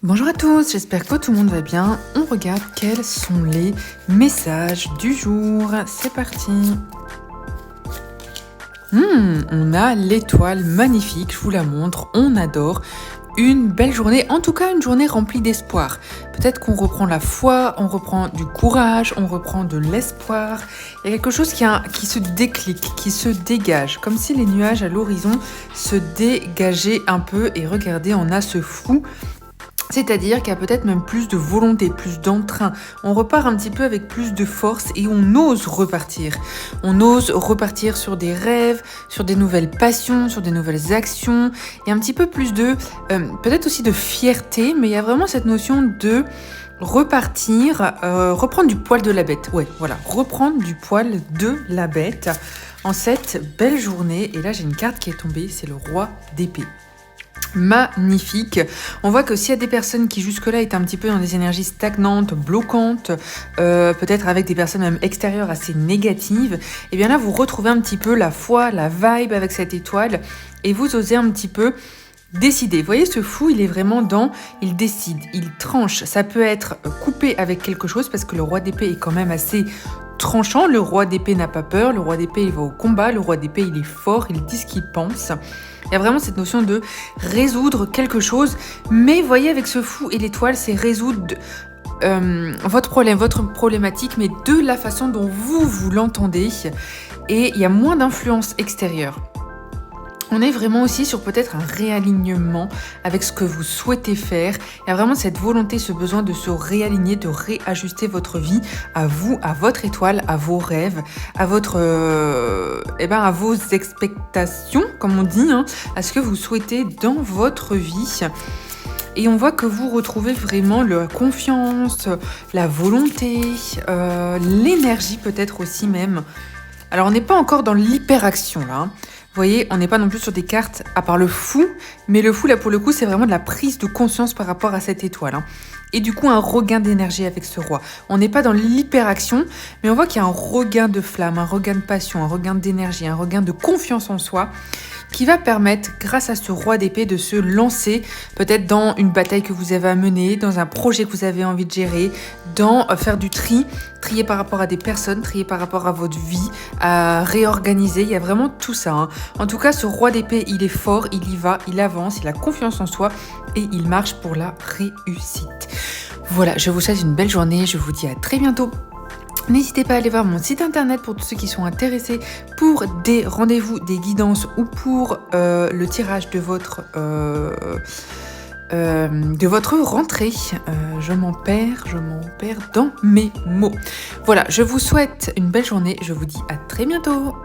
Bonjour à tous, j'espère que tout le monde va bien. On regarde quels sont les messages du jour. C'est parti. On a l'étoile magnifique, je vous la montre, on adore. Une belle journée, en tout cas une journée remplie d'espoir. Peut-être qu'on reprend la foi, on reprend du courage, on reprend de l'espoir. Il y a quelque chose qui se déclique, qui se dégage, comme si les nuages à l'horizon se dégageaient un peu. Et regardez, on a ce flou. C'est-à-dire qu'il y a peut-être même plus de volonté, plus d'entrain. On repart un petit peu avec plus de force et on ose repartir. On ose repartir sur des rêves, sur des nouvelles passions, sur des nouvelles actions. Il y a un petit peu plus de, peut-être aussi de fierté, mais il y a vraiment cette notion de repartir, reprendre du poil de la bête. Ouais, voilà, reprendre du poil de la bête en cette belle journée. Et là, j'ai une carte qui est tombée, c'est le roi d'épée. Magnifique. On voit que s'il y a des personnes qui jusque-là étaient un petit peu dans des énergies stagnantes, bloquantes, peut-être avec des personnes même extérieures assez négatives, et bien là vous retrouvez un petit peu la foi, la vibe avec cette étoile et vous osez un petit peu décider. Vous voyez, ce fou, il est vraiment dans, il décide, il tranche. Ça peut être coupé avec quelque chose parce que le roi d'épée est quand même assez tranchant. Le roi d'épée n'a pas peur, le roi d'épée il va au combat, le roi d'épée il est fort, il dit ce qu'il pense. Il y a vraiment cette notion de résoudre quelque chose, mais vous voyez, avec ce fou et l'étoile, c'est résoudre votre problème, votre problématique, mais de la façon dont vous l'entendez, et il y a moins d'influence extérieure. On est vraiment aussi sur peut-être un réalignement avec ce que vous souhaitez faire. Il y a vraiment cette volonté, ce besoin de se réaligner, de réajuster votre vie à vous, à votre étoile, à vos rêves, à votre, à vos expectations, comme on dit, à ce que vous souhaitez dans votre vie. Et on voit que vous retrouvez vraiment la confiance, la volonté, l'énergie peut-être aussi même. Alors on n'est pas encore dans l'hyperaction là. Vous voyez, on n'est pas non plus sur des cartes, à part le fou, mais le fou, là, pour le coup, c'est vraiment de la prise de conscience par rapport à cette étoile. Et du coup, un regain d'énergie avec ce roi. On n'est pas dans l'hyperaction, mais on voit qu'il y a un regain de flamme, un regain de passion, un regain d'énergie, un regain de confiance en soi, qui va permettre, grâce à ce roi d'épée, de se lancer peut-être dans une bataille que vous avez à mener, dans un projet que vous avez envie de gérer, dans faire du trier par rapport à des personnes, trier par rapport à votre vie, à réorganiser. Il y a vraiment tout ça. En tout cas, ce roi d'épée, il est fort, il y va, il avance, il a confiance en soi et il marche pour la réussite. Voilà, je vous souhaite une belle journée, je vous dis à très bientôt. N'hésitez pas à aller voir mon site internet pour tous ceux qui sont intéressés pour des rendez-vous, des guidances ou pour le tirage de votre rentrée. Je m'en perds dans mes mots. Voilà, je vous souhaite une belle journée, je vous dis à très bientôt.